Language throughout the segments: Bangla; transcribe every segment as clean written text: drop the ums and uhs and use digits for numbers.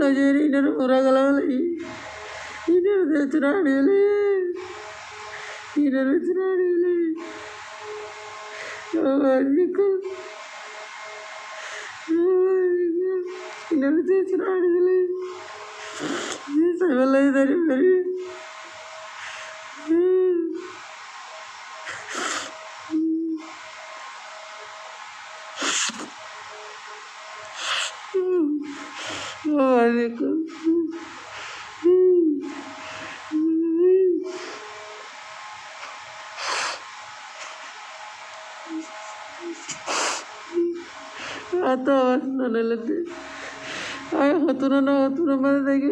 নজরে ইনার পুরা গেল ইনার ভিতরে আড়িলে ইনার ভিতরে আড়িলে ইনার ভিতরে আড়িলে সাইবালাই দাঁড়িয়ে দাঁড়িয়ে atau awas nana lete ay hatuna na hatuna mane deki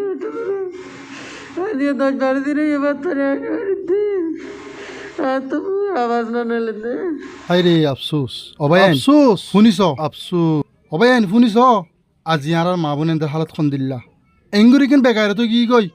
dia doj bari dine ye battare agarte atau awas nana lete হাইরে আফসোস অবায়ান আফসোস শুনিছ আফসোস অবায়ান শুনিছ আজি আর মা বোনেদের হালত খন দিল্লা এঙ্গুরি কেন বেকারে তো কি কই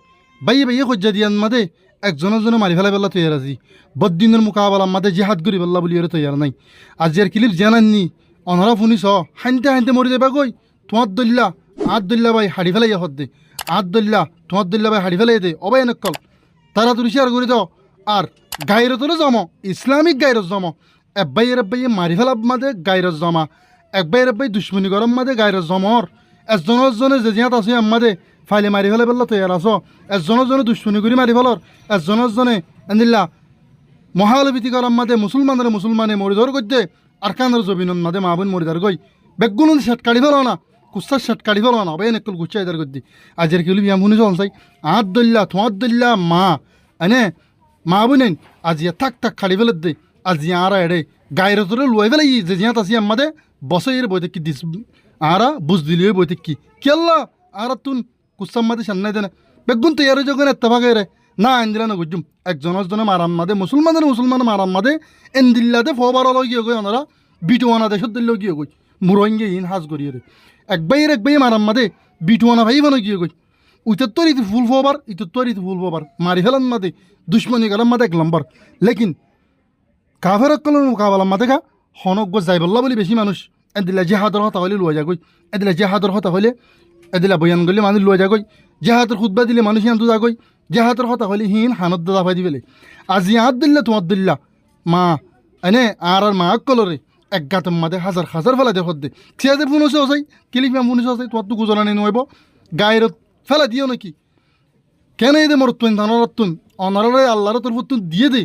বাইয়ে বাইয়ে খজ্জা দিয়ান মাদে একজনের মারি ফেলা বেলা তৈয়ার আজি বদ্দিনের মোকাবেলা মাদে জিহাদ করি বেল্লা বলি তৈয়ার নাই আজি আর ক্লিপ জানাননি অনরা শুনিছ হানতে হানতে মরি যাবা কই তোমার দল্লা আত দল্লা ভাই হাড়ি ফেলাই হত দে আত দল্লা তোমার দল্লা ভাই হাড়ি ফেলাই দে অবায়ান কল তারা তুলি শেয়ার করে দাও আর গাইরতলে জমা ইসলামিক গাইরত জমা এব্বাইয়ে মারি ফেলা মাদে গাইরত জমা একবাই দুশ্মনী গরম মাদে গাইরত জমর এজনে যে জিহাত আছে আমাদে ফাইলে মারি ফেলে বেলা তৈয়ার আস এজনে দুশ্মনী করি মারি ফেলর এজনে এনিল্লা মহালবীতি গরম মাদে মুসলমানে মরিধর করতে আর কানের জবিনন মাদে মা বোন মরিদার গই বেগুন শেট কাড়ি ফেলো না কুস্তার শেট কাড়ি ফেলো না বেন একল গুচ্ছাই দার করদি আজের কিলি বিয়াম শুনি চাই আত দল্লা তোমার দল্লা মা এনে মা বোনেন আজি থাক খাড়ি ফেলে দে আজি আর এড়ে গাইরতরে লুয়াই ফেলাই যে জিহাত আছি আমাদে বসের বইতে কি দিস আরা বুঝ দিলিও বইতে কি কেল্লা আর তুন কুসাম মাদে সান্নাই দেনা বেগুন তো ইয়ারে যখন এত্তাফাকে রে না আন্দিলা না গুজুম একজনে মারাম মাদে মুসলমান মারাম মাদে এন্দিল্লাতে ফবার গিয়ে গই ওনারা বিটুয়ানা দেশত দিল্লেও গিয়ে গই মুরঙ্গে ইন হাজ করিয়ে রে একবাই মারাম মাদে বিটুয়ানা ভাই বানো গিয়ে গই উইটার তোর ইতি ফুল ফবার ইতর তোর ইতি ফুল ফবার মারি ফেলান মাদে দুশ্মনী গেলাম মাদে এক নম্বর লেকিন কাফের অকলের মোকাবেলা মাদে গা হনক যাই বললা বলি বেশি মানুষ এদিলা জেহাদর হতা হলে লুয়া যাগই এদিলা জেহাদর হতা হলে এদিলা বয়ান গলে মানুষ লুয়া যাগই জেহাদর খুতবা দিলে মানুষ হিয়ান যাগই জেহাদর হতা হলে হিন হানত দাফাই দিবেলে আজি হাত দিল্লা তোমার দিল্লা মা এনে আর মা অকলরে এক গাতম মাদে হাজার ফেলা দে হদ্দে সিয়াদের ফুনুসে হসাই কিলিফিয়া ফুনুসে হসাই তোমার তো গুজরানি নইব গায়ের ফেলা দিও নাকি কেন এদে মরতুন ধানরতুন অনারে আল্লাহর তরফতুন দিয়ে দে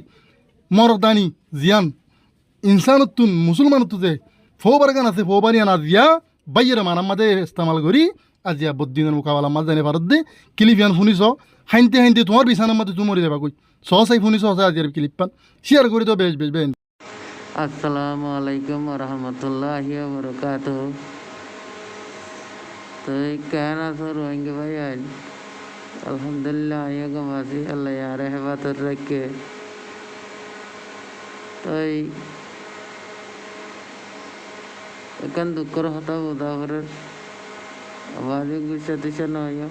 মরদানি জিয়ান ইনসানতুন মুসলমানতু দে ফোবার গান আছে ফোবানি আনা দিয়া বাইয়ের মানার মাদে ইস্তেমাল করি আজিয়া বদ্দিনের মোকাবেলা মাঝে জানে ভারত দে ক্লিপিয়ান শুনিছ হাইনতে তোমার বিছানার মাঝে তুমি মরি যাবা কই সহসাই শুনিছ সহসাই আজিয়ার ক্লিপ পান শেয়ার করি তো বেশ বেশ আসসালামু আলাইকুম রহমতুল্লাহি ওয়া বারাকাতুহু তো কেন আছো রোহিঙ্গা ভাই আজ আলহামদুলিল্লাহ আইয়াগো মাসি আল্লাহ ইয়ার হেফাজত রাখে তো এখান দুঃখর হতা উদাহরণ আওয়াজে গুছা নয়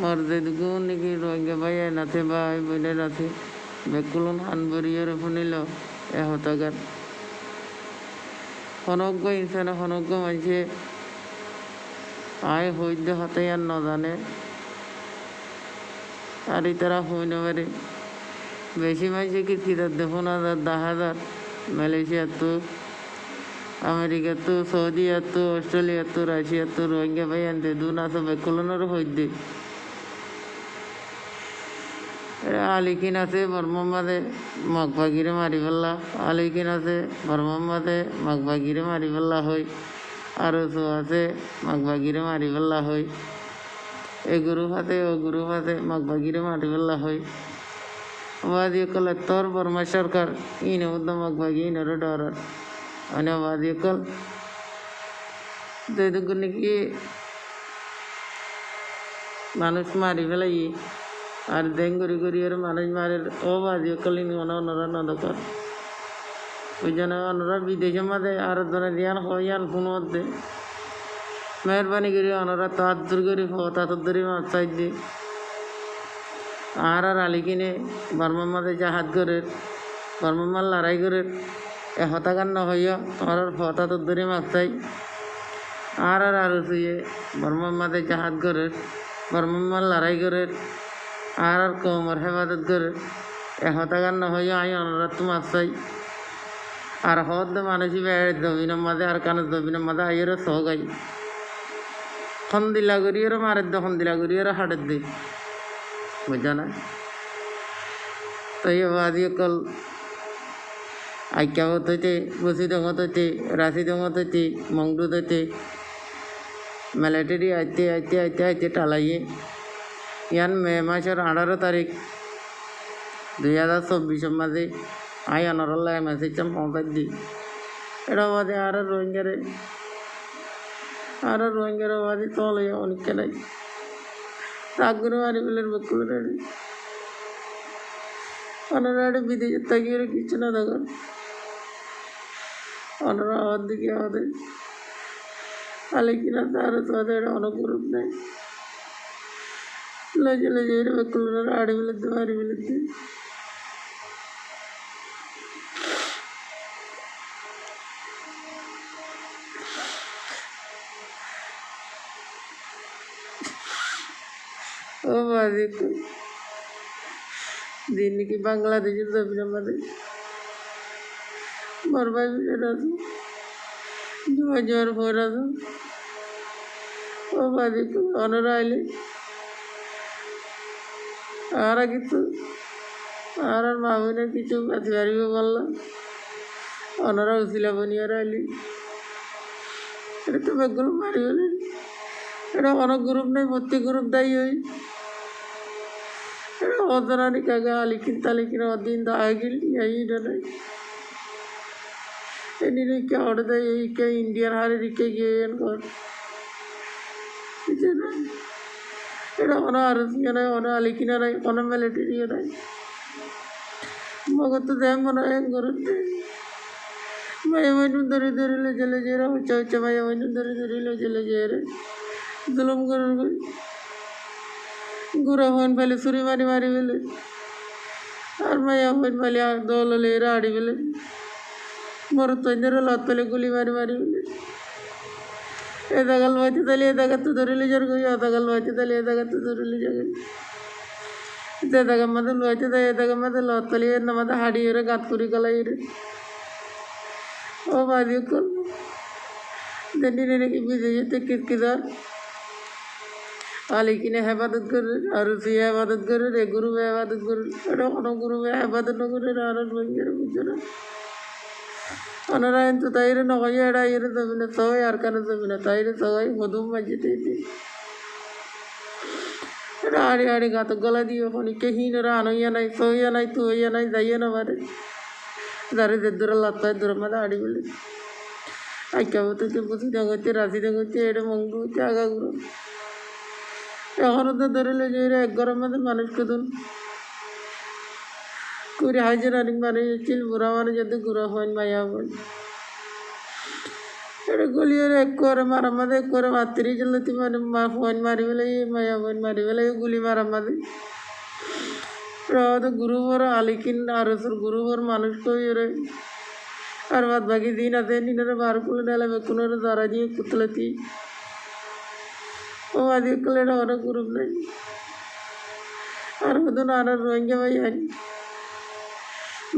মরদে দুগুন নাকি রোহিঙ্গা ভাই নাথে ভাই বইলে নাথে বেকুলন হানবরিয়র শুনিল এ হতাগার হনজ্ঞ ইনসান হনজ্ঞ মানুষে আয় হইদ্য হতে আর নজানে আর তারা হইন পারে বেশি মানুষে কি কিতার দেখুন 10,000 মালয়েশিয়া তো আমেরিকা তো সৌদিয়া তো অস্ট্রেলিয়া তো রাশিয়া তো রোহিঙ্গা ভাই আনতে দু না তো বেকুলনের হইদ্যে আলিকিন আছে বর্মাদে মগবাগিরে মারি ফেললা আলিকিন আছে বর্মাদে মগবাগিরে মারি ফেললা হই আরো তো আছে মগবাগিরে মারি ফেললা হই এ গ্রুপ আছে ও গ্রুপ আছে মগবাগিরে মারি ফেললা হই আবাদি কল তোর বর্মা সরকার ইন উদ্যম মগবাগি ইনর ডরার অনে আবাদি কল দেখুন নাকি মানুষ মারি ফেলাই আর দেন করি আর মানুষ মারে ও বাজি কলিন অনরা নদকর ওই জন্য অনরা বিদেশের মাঝে আর ধরে দিয়ান হইয়ান কোনো দে মেহরবানি করি অনরা তাহাত্তর করি তাহাত্তরি মাছ চাই দি আর আলি কিনে বর্মার মাঝে জাহাজ করে বর্মার লড়াই করে এ হতাকার না হইয়া আর তাহাত্তরি মাছ চাই আর শুয়ে বর্মাম্মাদের জাহাজ গড়ের বর্মাম্মার লড়াই গড়ের আর কৌমর হেফাজত গড়ের এহতাগার নহইও আই অনুরোধ তোমার চাই আর হদ মানুষই বেড়ে জমিনের মাঝে আর কানের জমিনের মাঝে আইয়েরও সহগাই খন্দিলা করিয়েরও মারের দে খন্দিলা করিয়েরও হাটের দে বুঝা না তাই বাদি কল আইকাবত হইতে বসি দঙত হইতে রাশি দঙত হইতে মংডুত হইতে মিলিটারি আইতে আইতে আইতে আইতে টালাইয়ে ইয়ান মে মাসের 18 তারিখ 2024 মাঝে আই অনরল্লা মেসেজ পৌঁছাই দি এটা বাদে আর রোহিঙ্গার বাদে তলে অনেক নাই রাগুন মারি বলে বকুল রেডি অনারা বিদেশে থাকিয়ে কিছু না দেখুন অনারা আমার দিকে আমাদের তাহলে কিনা তার তাদের অনুগ্রহ নেই লজে লজে বকুল আড়ি বিলুদ্ধে মারি বিলুদ্ধে ও বাদি దీనికి బంగ్లాదేశ్ తప్పినది మరబాయి రాదు జోరు పోరాదు ఓ బాది అనరాయలి ఆరాగిತ್ತು আর মামুনের কিছু পাতি পারিব বললাম অনারা উচিলা বনিয়ার আইলি এটা তো বেগুলো মারি বলে এটা অনেক গ্রুপ নেই প্রত্যেক গ্রুপ দায়ী হই এটা অদরানি কাগা আলিকিন তালিকিন অদিন দা আগিল এই নাই এনি কে অর্ডার দেয় এই কে ইন্ডিয়ান হারে রিকে গিয়ে কর এটা অন আরসিয়া নাই অন আলিকিনা নাই অন মিলিটারিও নাই মগত দেয় মনে হয় করতে মায়া মাইনু ধরে ধরে লেজে লেজেরা উচ্চা উচ্চা মায়া মাইনু ধরে ধরে লেজে লেজেরে জুলুম করে গুড়া হন ফেলে ছুরি মারি মারি ফেলে আর মায়া হন ফেলে দল লেরা আড়ি ফেলে মর তৈদের লত ফেলে গুলি মারি মারি ফেলে এদাগাল মাইতে তাহলে এদাগাত ধরে লেজার গই এদাগাল মাইতে তাহলে এদাগাত ধরে লেজা গই এদাগা মাদে লইতে দেয় এদাগা মাদে লত ফেলে না মাদে হাড়ি রে গাত করি গলাই রে ও বাদি কল দেনি রে কি বিদেশে কিদার আলিকিনে হেফাজত করে আর রুসিয়া হেফাজত করে রে গুরু হেফাজত করে এটা কোনো গুরু হেফাজত না করে আর রোহিঙ্গার বুঝছে না ওনারা কিন্তু তাইরে নয় এড়া এর জমিনে সবাই আর কারো জমিনে তাইরে সবাই মধুম মাঝিতে এটা আড়ি আড়ি গাত গলা দিয়ে অনেকে হিনরা আনইয়া নাই সইয়া নাই তুইয়া নাই যাইয়া না মারে দাঁড়ে দূরে লাত্তায় দূরে মাদে আড়ি বলে আইকাবতে বুঝি দেখাচ্ছে রাশি দেখাচ্ছে এটা মঙ্গু হচ্ছে আগাগুলো এখনও তো ধরে লেগে এক ঘরের মধ্যে মানুষকে দুন করে হাইজের আরেক মানুষ ছিল বুড়া মানুষ যাতে গুড়া হন মায়া হন এটা গলিয়ার এক করে মারা মাদে এক করে মাতৃ চলতে মানে মা ফোন মারি ফেলে মায়া হন মারি ফেলে গুলি মারা মাদে তো গুরু বড় আলিকিন আরসর গুরু বড় মানুষ কই রে আর বাদ বাকি দিন আছে নিনের বার কুলে ডালে বেকুনের দ্বারা দিয়ে কুতলতি ও আদি কলে অনেক গ্রুপ নেই আর হতো না আর রোহিঙ্গা ভাই আনি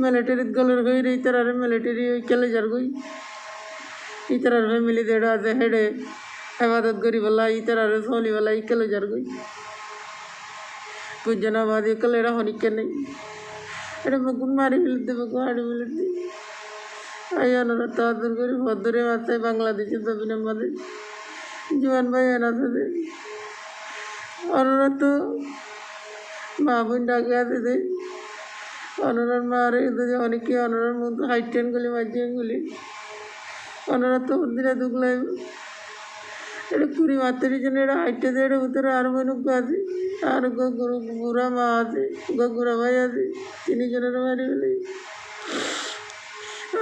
মিলিটারিত গলের হই রে ইতার আর মিলিটারি ওই কেলে যার গই ইতার আর ফ্যামিলি দেড় আছে হেডে হেফাজত করি বলা ইতার আর সোলি বলা ই কেলে যার গই বুঝনা বাদি কলে এটা হনিকে নেই এটা বেগুন মারি ফেলতে বেগুন হাড়ি ফেলতে আই আনারা তাদের করি ভদ্রে মাথায় বাংলাদেশের জমিনের মাঝে জোয়ান ভাই আনাতে দে ওনারা তো মা বোন ডাকে আছে দে ওনার মারে অনেকে ওনার মধ্যে হাইটেন গুলি মাঝিয়ে গুলি ওনারা তো দিনে দুগলাই এটা কুড়ি মাত্রি জন্য এটা হাইটে দিয়ে এটা ভিতরে আরো মানুষ আছে আর গুরু গুড়া মা আছে গুড়া ভাই আছে 3 জনের মারি গেলে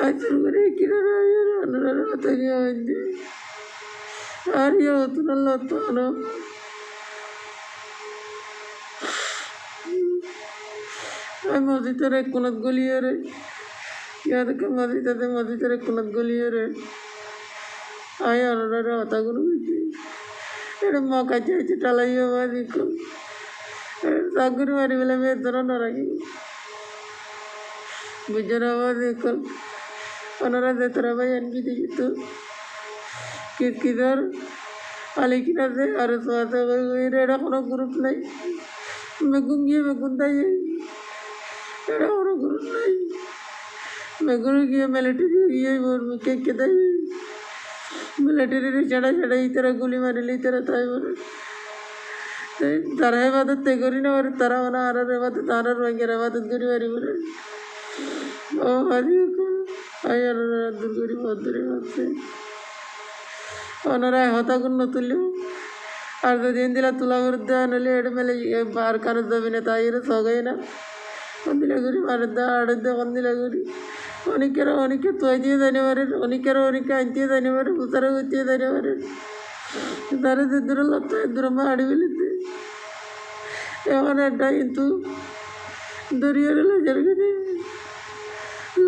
আচর করে কিনারা ওনারা হতে গিয়ে হইতে আর ইয়ে হতো না লতো আনো আমি মসজিদের এক কোনাত গলিয়ে রে ইয়াদকে মসজিদে মসজিদের এক কোনাত গলিয়ে রে আয় অনারা হতাগুলো হয়েছে এটা মকা চাইছে টালাইও বাদি কল তাগুরি মারি বেলা মেয়ে তোরা নরাগি বুঝরা বাদি কল ওনারা দে তোরা ভাই আনবি দিবি তো কিরকিদার আলিকিনা দে আর সোয়াতে এটা কোনো গ্রুপ নাই মেগুন গিয়ে মেগুন তাই এটা কোনো গ্রুপ নাই মেগুন গিয়ে মিলিটারি গিয়ে কে কে তাই মিলিটারি চড়া চড়া এই তারা গুলি মারিলে এই তারা তাই বলে তারা হেবাদত তে করি না মারে তারা মানে আর হেবাদত আর রঙের হেবাদত করি মারি বলে ও হারি আয় আর দূর করি ভদ্রে ভাবছে ওনারা হতাগুন তুললেও আর দিন দিলা তুলা করতে আনলে এটা মেলে আর কারো যাবে না তাই এরা সগাই না কন্দিলা করি মারের দা আড়ের দা কন্দিলা করি অনেকে তুই দিয়ে জানি পারে অনেকে আনতে জানি পারে উতারা করতে জানি পারে তারা যে দূরে লড়তে দূরে মাড়ি ফেলিতে এখন একটা কিন্তু দরিয়ার লজের কাছে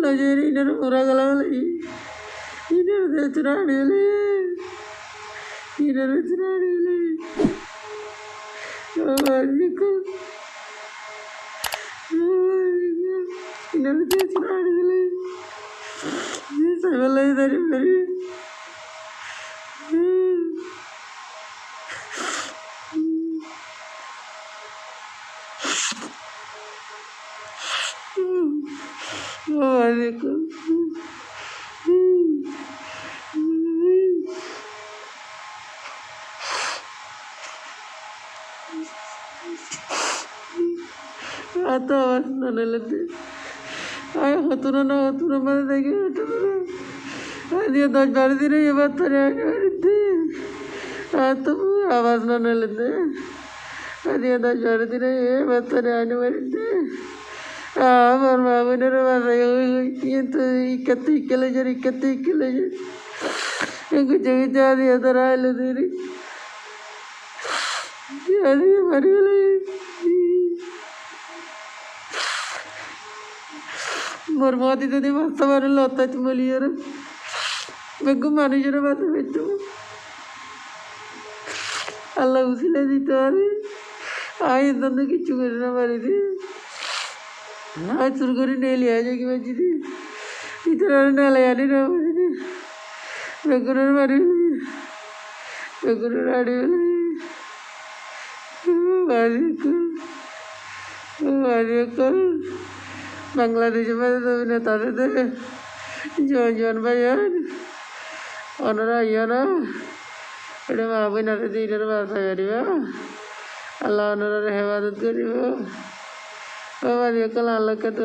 লজের ইনার পুরা গেলা বলে ইনার দেচরা আড়ি হলে ইনার দেচরা আড়ি হলে ইনার দেচরা আড়ি হলে সাইবেলাই দাঁড়িয়ে বেরিয়ে দেখুন এত আওয়াজ না নিলেতে আয় হতুনো না হতুনো মানে দেখি দিয়ে 10-12 দিনে এবার তোরে বাড়িতে এত আওয়াজ না নিলেতে দিয়ে 10-12 দিনে এবার তোরে আনি বাড়িতে আমার মা বোনের বাসায় কিন্তু ইকাতে ইকেলেজের গুছে গুছে দিয়ে তোরা আইলো দিদি দিয়ে মারি গেলে মোর মাতি যদি বাচ্চা মারে লতা চুমলিয়ার বেগু মানুষের বাচ্চা পেত আল্লাহ উসিলে দিতে পারে আয় তন্দ কিচ্ছু করে না বাড়িতে না চুর করে নিয়ে লিয়া যায় কি বাজি দি ভিতরে নালে আনি না বাড়িতে বেগুনের বাড়ি বেগুনের আড়ি বাড়ি কর বাংলাদেশে বাজে যাবি না তাদের জন ভাইয়ান ওনারা আইয়া না এটা মা বই না দিনের বাসায় পারিবা আল্লাহ ওনারা হেফাজত করিব বাবা দিয়ে কল আল্লাহকে তো